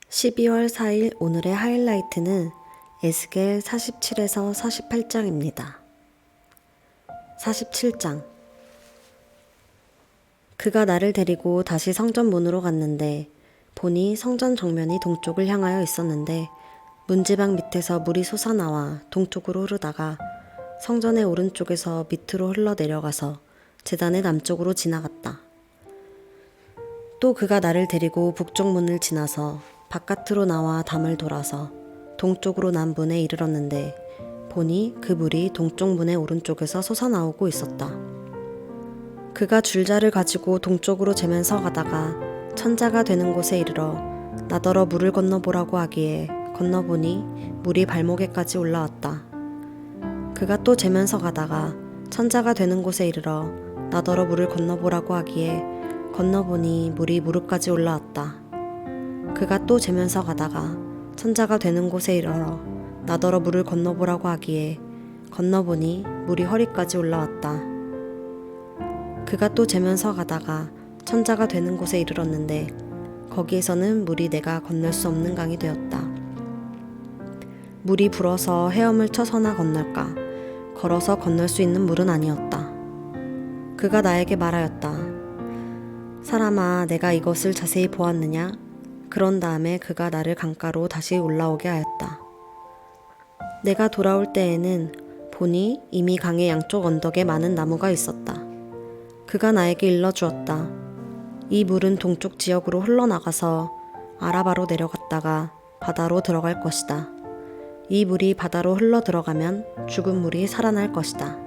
(12월 4일) 오늘의 하이라이트는 에스겔 47에서 48장입니다. 47장. 그가 나를 데리고 다시 성전 문으로 갔는데 보니 성전 정면이 동쪽을 향하여 있었는데 문지방 밑에서 물이 솟아나와 동쪽으로 흐르다가 성전의 오른쪽에서 밑으로 흘러내려가서 제단의 남쪽으로 지나갔다. 또 그가 나를 데리고 북쪽 문을 지나서 바깥으로 나와 담을 돌아서 동쪽으로 난 문에 이르렀는데 보니 그 물이 동쪽 문의 오른쪽에서 솟아나오고 있었다. 그가 줄자를 가지고 동쪽으로 재면서 가다가 천자가 되는 곳에 이르러 나더러 물을 건너보라고 하기에 건너보니 물이 발목에까지 올라왔다. 그가 또 재면서 가다가 천자가 되는 곳에 이르러 나더러 물을 건너보라고 하기에 건너보니 물이 무릎까지 올라왔다. 그가 또 재면서 가다가 천자가 되는 곳에 이르러 나더러 물을 건너보라고 하기에 건너보니 물이 허리까지 올라왔다. 그가 또 재면서 가다가 천자가 되는 곳에 이르렀는데 거기에서는 물이 내가 건널 수 없는 강이 되었다. 물이 불어서 헤엄을 쳐서나 건널까 걸어서 건널 수 있는 물은 아니었다. 그가 나에게 말하였다. 사람아, 내가 이것을 자세히 보았느냐? 그런 다음에 그가 나를 강가로 다시 올라오게 하였다. 내가 돌아올 때에는 보니 이미 강의 양쪽 언덕에 많은 나무가 있었다. 그가 나에게 일러주었다. 이 물은 동쪽 지역으로 흘러나가서 아라바로 내려갔다가 바다로 들어갈 것이다. 이 물이 바다로 흘러 들어가면 죽은 물이 살아날 것이다.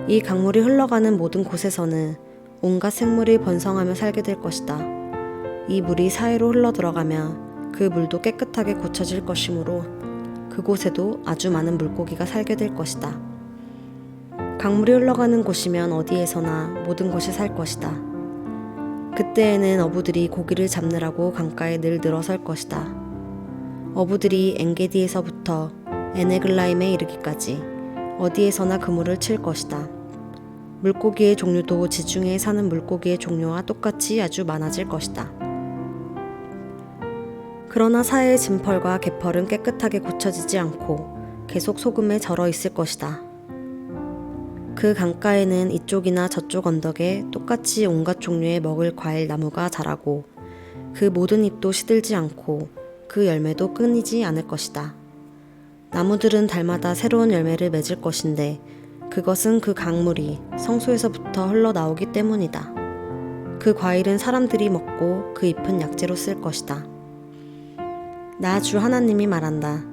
이 강물이 흘러가는 모든 곳에서는 온갖 생물이 번성하며 살게 될 것이다. 이 물이 사이로 흘러 들어가면 그 물도 깨끗하게 고쳐질 것이므로 그곳에도 아주 많은 물고기가 살게 될 것이다. 강물이 흘러가는 곳이면 어디에서나 모든 것이 살 것이다. 그때에는 어부들이 고기를 잡느라고 강가에 늘 늘어설 것이다. 어부들이 엔게디에서부터 에네글라임에 이르기까지 어디에서나 그물을 칠 것이다. 물고기의 종류도 지중해에 사는 물고기의 종류와 똑같이 아주 많아질 것이다. 그러나 사해의 진펄과 개펄은 깨끗하게 고쳐지지 않고 계속 소금에 절어 있을 것이다. 그 강가에는 이쪽이나 저쪽 언덕에 똑같이 온갖 종류의 먹을 과일 나무가 자라고 그 모든 잎도 시들지 않고 그 열매도 끊이지 않을 것이다. 나무들은 달마다 새로운 열매를 맺을 것인데 그것은 그 강물이 성소에서부터 흘러나오기 때문이다. 그 과일은 사람들이 먹고 그 잎은 약재로 쓸 것이다. 나 주 하나님이 말한다.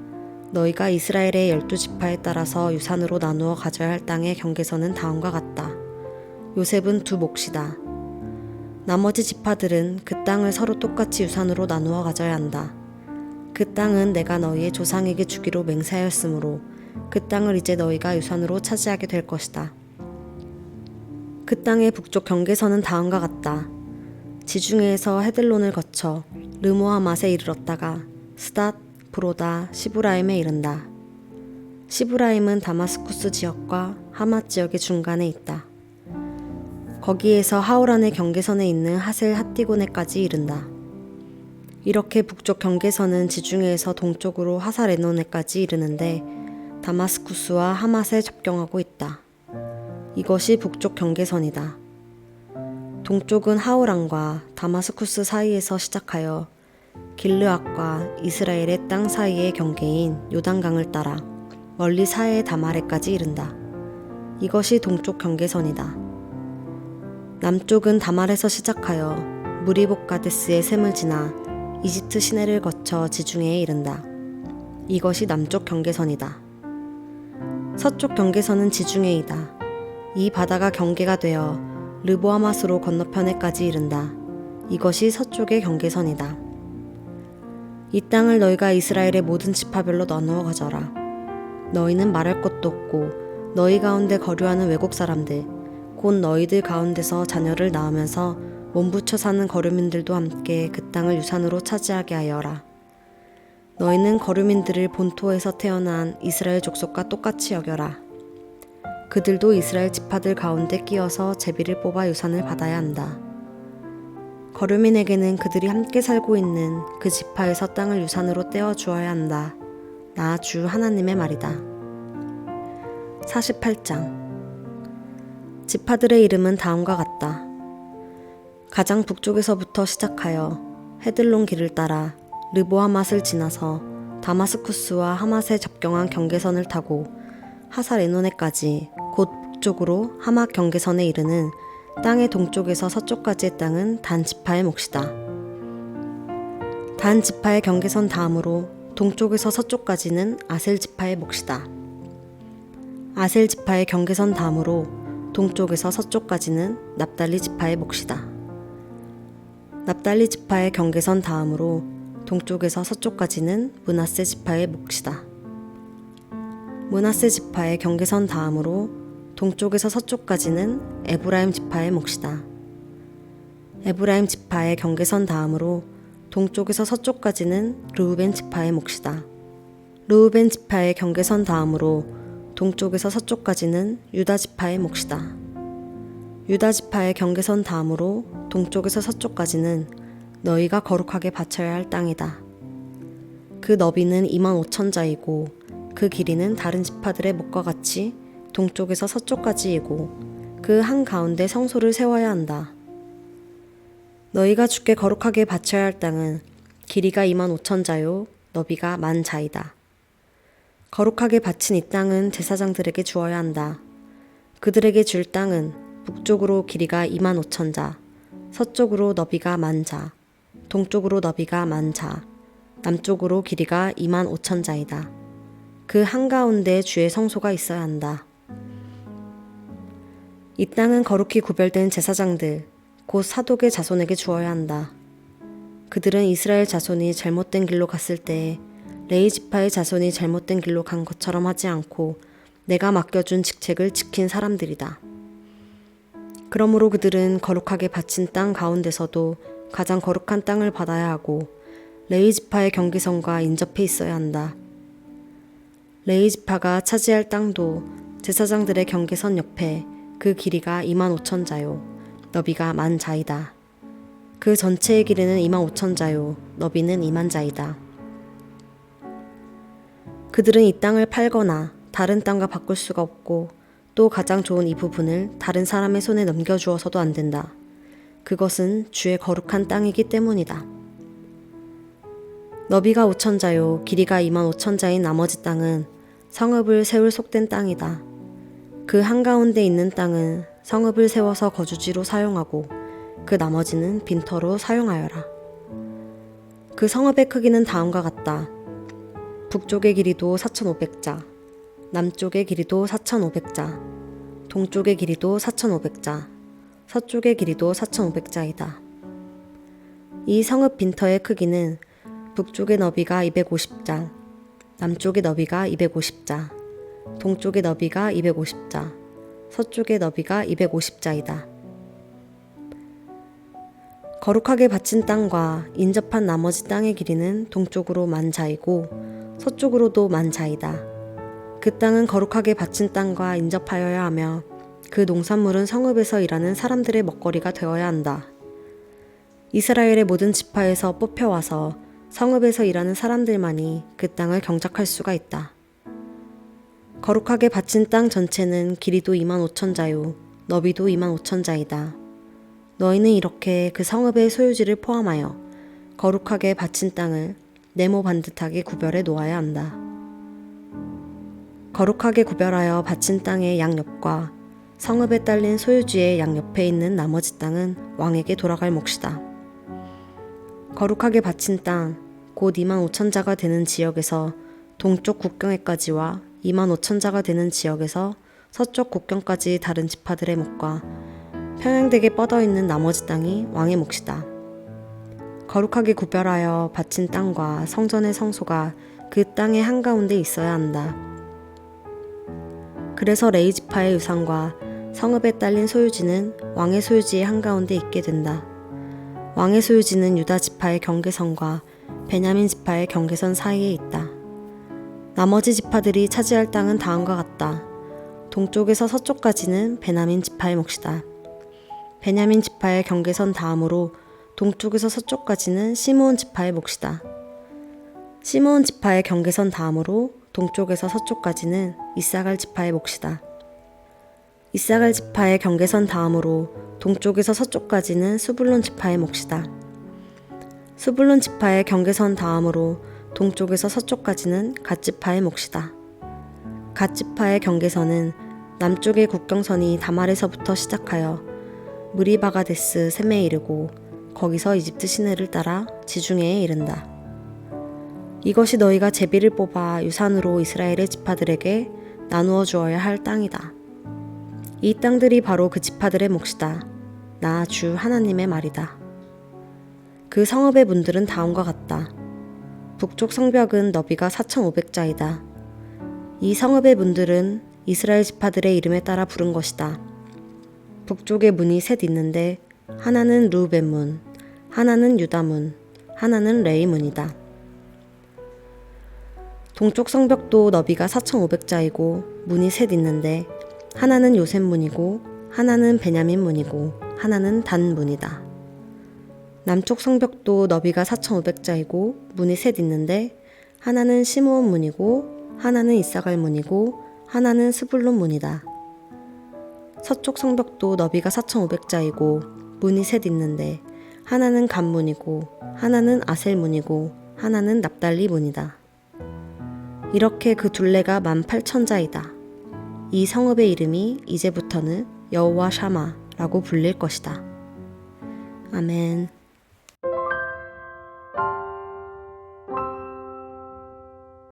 너희가 이스라엘의 12지파에 따라서 유산으로 나누어 가져야 할 땅의 경계선은 다음과 같다. 요셉은 두 몫이다. 나머지 지파들은 그 땅을 서로 똑같이 유산으로 나누어 가져야 한다. 그 땅은 내가 너희의 조상에게 주기로 맹세하였으므로 그 땅을 이제 너희가 유산으로 차지하게 될 것이다. 그 땅의 북쪽 경계선은 다음과 같다. 지중해에서 헤들론을 거쳐 르모아맛에 이르렀다가 스닷, 브로다, 시브라임에 이른다. 시브라임은 다마스쿠스 지역과 하맛 지역의 중간에 있다. 거기에서 하오란의 경계선에 있는 하셀 핫디고네까지 이른다. 이렇게 북쪽 경계선은 지중해에서 동쪽으로 하사레노네까지 이르는데 다마스쿠스와 하맛에 접경하고 있다. 이것이 북쪽 경계선이다. 동쪽은 하오란과 다마스쿠스 사이에서 시작하여 길르앗과 이스라엘의 땅 사이의 경계인 요단강을 따라 멀리 사해 다마레까지 이른다. 이것이 동쪽 경계선이다. 남쪽은 다말에서 시작하여 무리복가데스의 샘을 지나 이집트 시내를 거쳐 지중해에 이른다. 이것이 남쪽 경계선이다. 서쪽 경계선은 지중해이다. 이 바다가 경계가 되어 르보아맛으로 건너편에까지 이른다. 이것이 서쪽의 경계선이다. 이 땅을 너희가 이스라엘의 모든 지파별로 나누어 가져라. 너희는 말할 것도 없고 너희 가운데 거류하는 외국 사람들, 곧 너희들 가운데서 자녀를 낳으면서 몸부쳐 사는 거류민들도 함께 그 땅을 유산으로 차지하게 하여라. 너희는 거류민들을 본토에서 태어난 이스라엘 족속과 똑같이 여겨라. 그들도 이스라엘 지파들 가운데 끼어서 제비를 뽑아 유산을 받아야 한다. 거류민에게는 그들이 함께 살고 있는 그 지파에서 땅을 유산으로 떼어 주어야 한다. 나 주 하나님의 말이다. 48장. 지파들의 이름은 다음과 같다. 가장 북쪽에서부터 시작하여 헤들론 길을 따라 르보하맛을 지나서 다마스쿠스와 하맛에 접경한 경계선을 타고 하사레노네까지 곧 북쪽으로 하맛 경계선에 이르는 땅의 동쪽에서 서쪽까지의 땅은 단 지파의 몫이다. 단 지파의 경계선 다음으로 동쪽에서 서쪽까지는 아셀 지파의 몫이다. 아셀 지파의 경계선 다음으로 동쪽에서 서쪽까지는 납달리 지파의 몫이다. 납달리 지파의 경계선 다음으로 동쪽에서 서쪽까지는 므낫세 지파의 몫이다. 므낫세 지파의 경계선 다음으로 동쪽에서 서쪽까지는 에브라임 지파의 몫이다. 에브라임 지파의 경계선 다음으로 동쪽에서 서쪽까지는 르우벤 지파의 몫이다. 르우벤 지파의 경계선 다음으로 동쪽에서 서쪽까지는 유다 지파의 몫이다. 유다 지파의 경계선 다음으로 동쪽에서 서쪽까지는 너희가 거룩하게 바쳐야 할 땅이다. 그 너비는 25,000자이고 그 길이는 다른 지파들의 목과 같이 동쪽에서 서쪽까지이고 그 한가운데 성소를 세워야 한다. 너희가 주께 거룩하게 바쳐야 할 땅은 길이가 25,000자요 너비가 10,000자이다. 거룩하게 바친 이 땅은 제사장들에게 주어야 한다. 그들에게 줄 땅은 북쪽으로 길이가 25,000자, 서쪽으로 너비가 10,000자, 동쪽으로 너비가 10,000자, 남쪽으로 길이가 25,000자이다. 그 한가운데 주의 성소가 있어야 한다. 이 땅은 거룩히 구별된 제사장들, 곧 사독의 자손에게 주어야 한다. 그들은 이스라엘 자손이 잘못된 길로 갔을 때 레위 지파의 자손이 잘못된 길로 간 것처럼 하지 않고 내가 맡겨준 직책을 지킨 사람들이다. 그러므로 그들은 거룩하게 바친 땅 가운데서도 가장 거룩한 땅을 받아야 하고 레위 지파의 경계선과 인접해 있어야 한다. 레위 지파가 차지할 땅도 제사장들의 경계선 옆에 그 길이가 25,000자요 너비가 10,000자이다. 그 전체의 길이는 25,000자요 너비는 20,000자이다. 그들은 이 땅을 팔거나 다른 땅과 바꿀 수가 없고 또 가장 좋은 이 부분을 다른 사람의 손에 넘겨주어서도 안 된다. 그것은 주의 거룩한 땅이기 때문이다. 너비가 5,000자요 길이가 25,000자인 나머지 땅은 성읍을 세울 속된 땅이다. 그 한가운데 있는 땅은 성읍을 세워서 거주지로 사용하고 그 나머지는 빈터로 사용하여라. 그 성읍의 크기는 다음과 같다. 북쪽의 길이도 4,500자, 남쪽의 길이도 4,500자, 동쪽의 길이도 4,500자, 서쪽의 길이도 4,500자이다. 이 성읍 빈터의 크기는 북쪽의 너비가 250자, 남쪽의 너비가 250자, 동쪽의 너비가 250자, 서쪽의 너비가 250자이다. 거룩하게 바친 땅과 인접한 나머지 땅의 길이는 동쪽으로 10,000자이고 서쪽으로도 10,000자이다. 그 땅은 거룩하게 바친 땅과 인접하여야 하며 그 농산물은 성읍에서 일하는 사람들의 먹거리가 되어야 한다. 이스라엘의 모든 지파에서 뽑혀와서 성읍에서 일하는 사람들만이 그 땅을 경작할 수가 있다. 거룩하게 바친 땅 전체는 길이도 25,000자요 너비도 25,000자이다. 너희는 이렇게 그 성읍의 소유지를 포함하여 거룩하게 바친 땅을 네모 반듯하게 구별해 놓아야 한다. 거룩하게 구별하여 바친 땅의 양옆과 성읍에 딸린 소유지의 양옆에 있는 나머지 땅은 왕에게 돌아갈 몫이다. 거룩하게 바친 땅, 곧 25,000자가 되는 지역에서 동쪽 국경에까지와 25,000자가 되는 지역에서 서쪽 국경까지 다른 지파들의 몫과 평양되게 뻗어있는 나머지 땅이 왕의 몫이다. 거룩하게 구별하여 바친 땅과 성전의 성소가 그 땅의 한가운데 있어야 한다. 그래서 레위 지파의 유산과 성읍에 딸린 소유지는 왕의 소유지의 한가운데 있게 된다. 왕의 소유지는 유다 지파의 경계선과 베냐민 지파의 경계선 사이에 있다. 나머지 지파들이 차지할 땅은 다음과 같다. 동쪽에서 서쪽까지는 베냐민 지파의 몫이다. 베냐민 지파의 경계선 다음으로 동쪽에서 서쪽까지는 시므온 지파의 몫이다. 시므온 지파의 경계선 다음으로 동쪽에서 서쪽까지는 이사갈 지파의 몫이다. 이사갈 지파의 경계선 다음으로 동쪽에서 서쪽까지는 스불론 지파의 몫이다. 스불론 지파의 경계선 다음으로 동쪽에서 서쪽까지는 갓 지파의 몫이다. 갓 지파의 경계선은 남쪽의 국경선이 다말에서부터 시작하여 무리바가데스 셈에 이르고 거기서 이집트 시내를 따라 지중해에 이른다. 이것이 너희가 제비를 뽑아 유산으로 이스라엘의 지파들에게 나누어 주어야 할 땅이다. 이 땅들이 바로 그 지파들의 몫이다. 나 주 하나님의 말이다. 그 성읍의 문들은 다음과 같다. 북쪽 성벽은 너비가 4,500자이다. 이 성읍의 문들은 이스라엘 지파들의 이름에 따라 부른 것이다. 북쪽에 문이 셋 있는데 하나는 르우벤 문, 하나는 유다 문, 하나는 레위 문이다. 동쪽 성벽도 너비가 4,500자이고 문이 셋 있는데 하나는 요셉 문이고 하나는 베냐민 문이고 하나는 단 문이다. 남쪽 성벽도 너비가 4,500자이고 문이 셋 있는데 하나는 시므온 문이고 하나는 이사갈 문이고 하나는 스불론 문이다. 서쪽 성벽도 너비가 4,500자이고 문이 셋 있는데 하나는 갓 문이고 하나는 아셀 문이고 하나는 납달리 문이다. 이렇게 그 둘레가 18,000자이다. 이 성읍의 이름이 이제부터는 여호와 샤마라고 불릴 것이다. 아멘.